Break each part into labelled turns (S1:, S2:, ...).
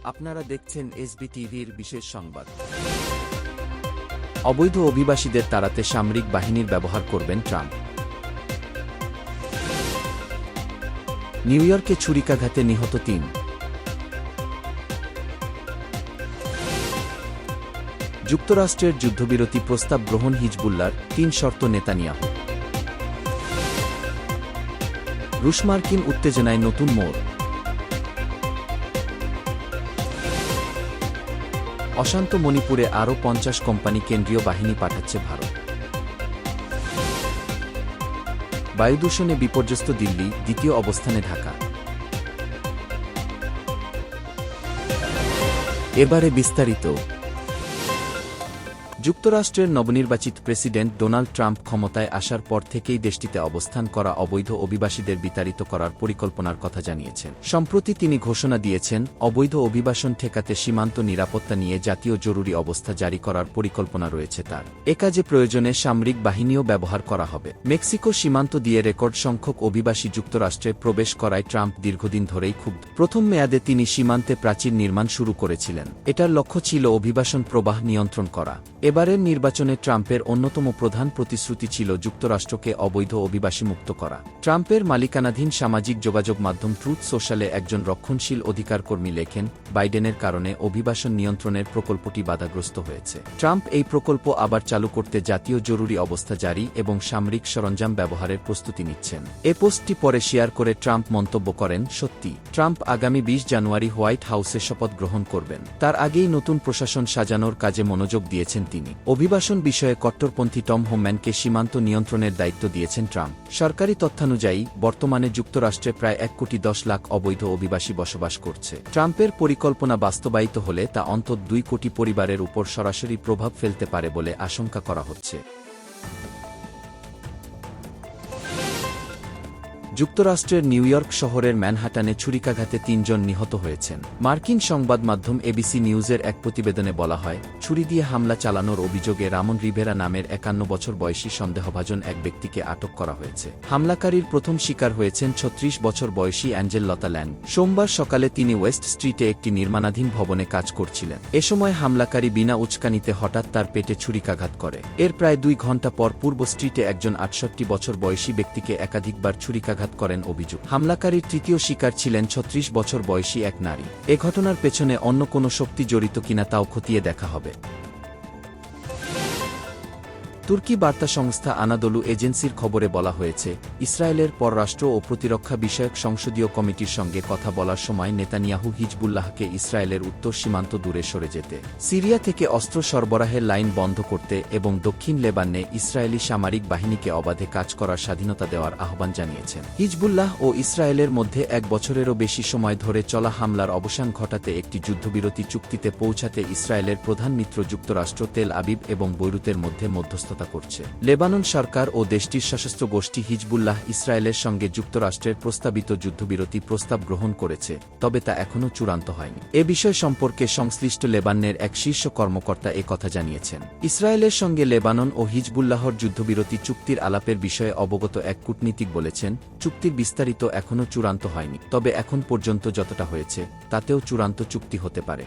S1: আপনারা দেখছেন এসবিটিভির বিশেষ সংবাদ। অবৈধ অভিবাসীদের তাড়াতে সামরিক বাহিনীর ব্যবহার করবেন ট্রাম্প। নিউ ইয়র্কে ছুরিকাঘাতে নিহত ৩। যুক্তরাষ্ট্রের যুদ্ধবিরতি প্রস্তাব গ্রহণ হিজবুল্লাহর ৩ শর্ত নেতানিয়াহু। রুশ মার্কিন উত্তেজনায় নতুন মোড়। অশান্ত মণিপুরে আরও ৫০ কোম্পানি কেন্দ্রীয় বাহিনী পাঠাচ্ছে ভারত। বায়ুদূষণে বিপর্যস্ত দিল্লি, দ্বিতীয় অবস্থানে ঢাকা। এবারে বিস্তারিত। যুক্তরাষ্ট্রের নবনির্বাচিত প্রেসিডেন্ট ডোনাল্ড ট্রাম্প ক্ষমতায় আসার পর থেকেই দেশটিতে অবস্থান করা অবৈধ অভিবাসীদের বিতাড়িত করার পরিকল্পনার কথা জানিয়েছেন। সম্প্রতি তিনি ঘোষণা দিয়েছেন, অবৈধ অভিবাসন ঠেকাতে সীমান্ত নিরাপত্তা নিয়ে জাতীয় জরুরি অবস্থা জারি করার পরিকল্পনা রয়েছে তার। এ কাজে প্রয়োজনে সামরিক বাহিনীও ব্যবহার করা হবে। মেক্সিকো সীমান্ত দিয়ে রেকর্ড সংখ্যক অভিবাসী যুক্তরাষ্ট্রে প্রবেশ করায় ট্রাম্প দীর্ঘদিন ধরেই ক্ষুব্ধ। প্রথম মেয়াদে তিনি সীমান্তে প্রাচীর নির্মাণ শুরু করেছিলেন। এটার লক্ষ্য ছিল অভিবাসন প্রবাহ নিয়ন্ত্রণ করা। এবারের নির্বাচনে ট্রাম্পের অন্যতম প্রধান প্রতিশ্রুতি ছিল যুক্তরাষ্ট্রকে অবৈধ অভিবাসী মুক্ত করা। ট্রাম্পের মালিকানাধীন সামাজিক যোগাযোগ মাধ্যম ট্রুথ সোশ্যালে একজন রক্ষণশীল অধিকারকর্মী লেখেন, বাইডেনের কারণে অভিবাসন নিয়ন্ত্রণের প্রকল্পটি বাধাগ্রস্ত হয়েছে। ট্রাম্প এই প্রকল্প আবার চালু করতে জাতীয় জরুরি অবস্থা জারি এবং সামরিক সরঞ্জাম ব্যবহারের প্রস্তুতি নিচ্ছেন। এ পোস্টটি পরে শেয়ার করে ট্রাম্প মন্তব্য করেন, সত্যি, ট্রাম্প আগামী ২০ জানুয়ারি হোয়াইট হাউসে শপথ গ্রহণ করবেন। তার আগেই নতুন প্রশাসন সাজানোর কাজে মনোযোগ দিয়েছেন তিনি। অভিবাসন বিষয়ে কট্টরপন্থী টম হোম্যানকে সীমান্ত নিয়ন্ত্রণের দায়িত্ব দিয়েছেন ট্রাম্প। সরকারি তথ্যানুযায়ী বর্তমানে যুক্তরাষ্ট্রে প্রায় ১,১০,০০,০০০ অবৈধ অভিবাসী বসবাস করছে। ট্রাম্পের পরিকল্পনা বাস্তবায়িত হলে তা অন্তত ২ কোটি পরিবারের উপর সরাসরি প্রভাব ফেলতে পারে বলে আশঙ্কা করা হচ্ছে। যুক্তরাষ্ট্রের নিউ ইয়র্ক শহরের ম্যানহাটানে ছুরিকাঘাতে ৩ জন নিহত হয়েছেন। মার্কিন সংবাদ মাধ্যম এবিসি নিউজের এক প্রতিবেদনে বলা হয়, ছুরি দিয়ে হামলা চালানোর অভিযোগে রামন রিভেরা নামের ৫১ বছর বয়সী সন্দেহভাজন এক ব্যক্তিকে আটক করা হয়েছে। হামলাকারীর প্রথম শিকার হয়েছেন ৩৬ বছর বয়সী অ্যাঞ্জেল লতা ল্যান্ড। সোমবার সকালে তিনি ওয়েস্ট স্ট্রিটে একটি নির্মাণাধীন ভবনে কাজ করছিলেন। এ সময় হামলাকারী বিনা উচকানিতে হঠাৎ তার পেটে ছুরিকাঘাত করে। এর প্রায় ২ ঘণ্টা পর পূর্ব স্ট্রিটে একজন ৬৮ বছর বয়সী ব্যক্তিকে একাধিকবার ছুরিকাঘাত করেন অভিযোগ। হামলাকারীর তৃতীয় শিকার ছিলেন ৩৬ বছর বয়সী এক নারী। এ ঘটনার পেছনে অন্য কোনো শক্তি জড়িত কিনা তাও খতিয়ে দেখা হবে। তুর্কি বার্তা সংস্থা আনাদোলু এজেন্সির খবরে বলা হয়েছে, ইসরায়েলের পররাষ্ট্র ও প্রতিরক্ষা বিষয়ক সংসদীয় কমিটির সঙ্গে কথা বলার সময় নেতানিয়াহু হিজবুল্লাহকে ইসরায়েলের উত্তর সীমান্ত দূরে সরে যেতে, সিরিয়া থেকে অস্ত্র সরবরাহের লাইন বন্ধ করতে এবং দক্ষিণ লেবাননে ইসরায়েলি সামরিক বাহিনীকে অবাধে কাজ করার স্বাধীনতা দেওয়ার আহ্বান জানিয়েছেন। হিজবুল্লাহ ও ইসরায়েলের মধ্যে ১ বছরেরও বেশি সময় ধরে চলা হামলার অবসান ঘটাতে একটি যুদ্ধবিরতি চুক্তিতে পৌঁছাতে ইসরায়েলের প্রধান মিত্র যুক্তরাষ্ট্র তেল আবিব এবং বৈরুতের মধ্যে মধ্যস্থতা করছে। লেবানন সরকার ও দেশটির সশস্ত্র গোষ্ঠী হিজবুল্লাহ ইসরায়েলের সঙ্গে যুক্তরাষ্ট্রের প্রস্তাবিত যুদ্ধবিরতি প্রস্তাব গ্রহণ করেছে, তবে তা এখনও চূড়ান্ত হয়নি। এ বিষয় সম্পর্কে সংশ্লিষ্ট লেবাননের এক শীর্ষ কর্মকর্তা এ কথা জানিয়েছেন। ইসরায়েলের সঙ্গে লেবানন ও হিজবুল্লাহর যুদ্ধবিরতি চুক্তির আলাপের বিষয়ে অবগত এক কূটনীতিক বলেছেন, চুক্তির বিস্তারিত এখনও চূড়ান্ত হয়নি, তবে এখন পর্যন্ত যতটা হয়েছে তাতেও চূড়ান্ত চুক্তি হতে পারে।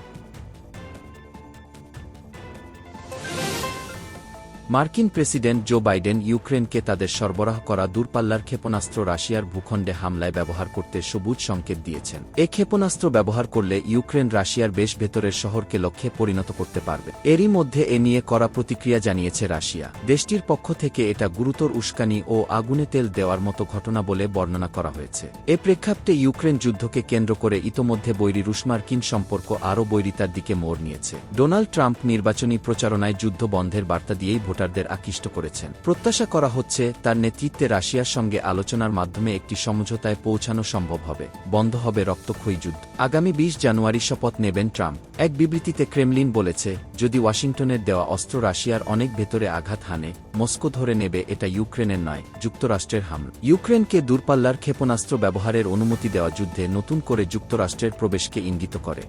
S1: মার্কিন প্রেসিডেন্ট জো বাইডেন ইউক্রেনকে তাদের সরবরাহ করা দূরপাল্লার ক্ষেপণাস্ত্র রাশিয়ার ভূখণ্ডে হামলায় ব্যবহার করতে সবুজ সংকেত দিয়েছেন। এ ক্ষেপণাস্ত্র ব্যবহার করলে ইউক্রেন রাশিয়ার বেশ ভেতরের শহরকে লক্ষ্যে পরিণত করতে পারবে। এরই মধ্যে এ নিয়ে কড়া প্রতিক্রিয়া জানিয়েছে রাশিয়া। দেশটির পক্ষ থেকে এটা গুরুতর উস্কানি ও আগুনে তেল দেওয়ার মতো ঘটনা বলে বর্ণনা করা হয়েছে। এ প্রেক্ষাপটে ইউক্রেন যুদ্ধকে কেন্দ্র করে ইতোমধ্যে বৈরী রুশ মার্কিন সম্পর্ক আরও বৈরিতার দিকে মোড় নিয়েছে। ডোনাল্ড ট্রাম্প নির্বাচনী প্রচারণায় যুদ্ধ বন্ধের বার্তা দিয়েই ভোটারদের আকৃষ্ট করেছেন। প্রত্যাশা করা হচ্ছে, তার নেতৃত্বে রাশিয়ার সঙ্গে আলোচনার মাধ্যমে একটি সমঝোতায় পৌঁছানো সম্ভব হবে, বন্ধ হবে রক্তক্ষয়ী যুদ্ধ। আগামী ২০ জানুয়ারি শপথ নেবেন ট্রাম্প। এক বিবৃতিতে ক্রেমলিন বলেছে, যদি ওয়াশিংটনের দেওয়া অস্ত্র রাশিয়ার অনেক ভেতরে আঘাত হানে, মস্কো ধরে নেবে এটা ইউক্রেনের নয়, যুক্তরাষ্ট্রের হামলা। ইউক্রেনকে দূরপাল্লার ক্ষেপণাস্ত্র ব্যবহারের অনুমতি দেওয়া যুদ্ধে নতুন করে যুক্তরাষ্ট্রের প্রবেশকে ইঙ্গিত করে।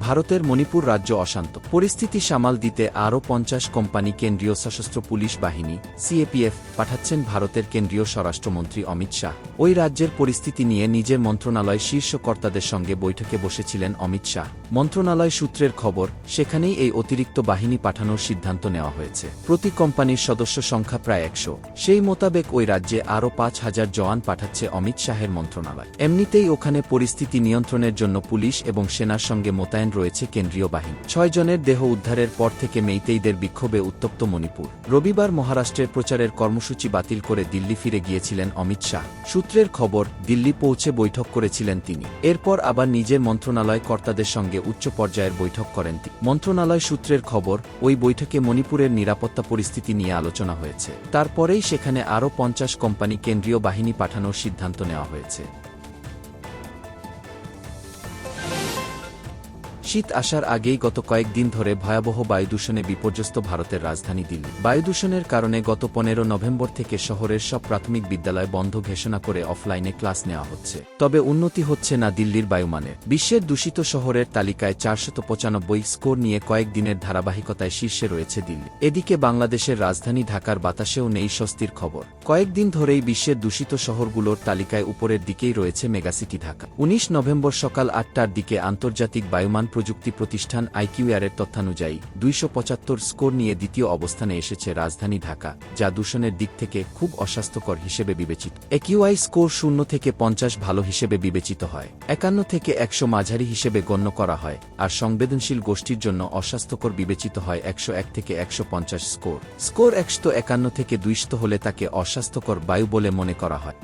S1: ভারতের মণিপুর রাজ্য অশান্ত পরিস্থিতি সামাল দিতে আরও ৫০ কোম্পানি কেন্দ্রীয় সশস্ত্র পুলিশ বাহিনী সিএপিএফ পাঠাচ্ছেন ভারতের কেন্দ্রীয় স্বরাষ্ট্রমন্ত্রী অমিত শাহ। ওই রাজ্যের পরিস্থিতি নিয়ে নিজের মন্ত্রণালয় শীর্ষ কর্তাদের সঙ্গে বৈঠকে বসেছিলেন অমিত শাহ। মন্ত্রণালয় সূত্রের খবর, সেখানেই এই অতিরিক্ত বাহিনী পাঠানোর সিদ্ধান্ত নেওয়া হয়েছে। প্রতি কোম্পানির সদস্য সংখ্যা প্রায় ১০০। সেই মোতাবেক ওই রাজ্যে আরও ৫,০০০ জওয়ান পাঠাচ্ছে অমিত শাহের মন্ত্রণালয়। এমনিতেই ওখানে পরিস্থিতি নিয়ন্ত্রণের জন্য পুলিশ এবং সেনার সঙ্গে মোতায়েন রয়েছে কেন্দ্রীয় বাহিনী। ৬ জনের দেহ উদ্ধারের পর থেকে মেইতেইদের বিক্ষোভে উত্তপ্ত মণিপুর। রবিবার মহারাষ্ট্রের প্রচারের কর্মসূচি বাতিল করে দিল্লি ফিরে গিয়েছিলেন অমিত শাহ। সূত্রের খবর, দিল্লি পৌঁছে বৈঠক করেছিলেন তিনি। এরপর আবার নিজের মন্ত্রণালয় কর্তাদের সঙ্গে উচ্চ পর্যায়ের বৈঠক করেন তিনি। মন্ত্রণালয় সূত্রের খবর, ওই বৈঠকে মণিপুরের নিরাপত্তা পরিস্থিতি নিয়ে আলোচনা হয়েছে। তারপরেই সেখানে আরও ৫০ কোম্পানি কেন্দ্রীয় বাহিনী পাঠানোর সিদ্ধান্ত নেওয়া হয়েছে। শীত আসার আগেই গত কয়েকদিন ধরে ভয়াবহ বায়ুদূষণে বিপর্যস্ত ভারতের রাজধানী দিল্লি। বায়ুদূষণের কারণে গত ১৫ নভেম্বর থেকে শহরের সব প্রাথমিক বিদ্যালয় বন্ধ ঘোষণা করে অফলাইনে ক্লাস নেওয়া হচ্ছে। তবে উন্নতি হচ্ছে না দিল্লির বায়ুমানের। বিশ্বের দূষিত শহরের তালিকায় ৪৯৫ স্কোর নিয়ে কয়েকদিনের ধারাবাহিকতায় শীর্ষে রয়েছে দিল্লি। এদিকে বাংলাদেশের রাজধানী ঢাকার বাতাসেও নেই স্বস্তির খবর। কয়েকদিন ধরেই বিশ্বের দূষিত শহরগুলোর তালিকায় উপরের দিকেই রয়েছে মেগাসিটি ঢাকা। ১৯ নভেম্বর সকাল ৮টার দিকে আন্তর্জাতিক বায়ুমান প্রযুক্তি প্রতিষ্ঠান আইকিউআরের তথ্যানুযায়ী ২৭৫ স্কোর নিয়ে দ্বিতীয় অবস্থানে এসেছে রাজধানী ঢাকা, যা দূষণের দিক থেকে খুব অস্বাস্থ্যকর হিসেবে বিবেচিত। একিউআই স্কোর ০ থেকে ৫০ ভালো হিসেবে বিবেচিত হয়, ৫১ থেকে ১০০ মাঝারি হিসেবে গণ্য করা হয়, আর সংবেদনশীল গোষ্ঠীর জন্য অস্বাস্থ্যকর বিবেচিত হয় ১০১ থেকে ১৫০ স্কোর। স্কোর ১৫১ থেকে ২০০ হলে তাকে অস্বাস্থ্যকর বায়ু বলে মনে করা হয়।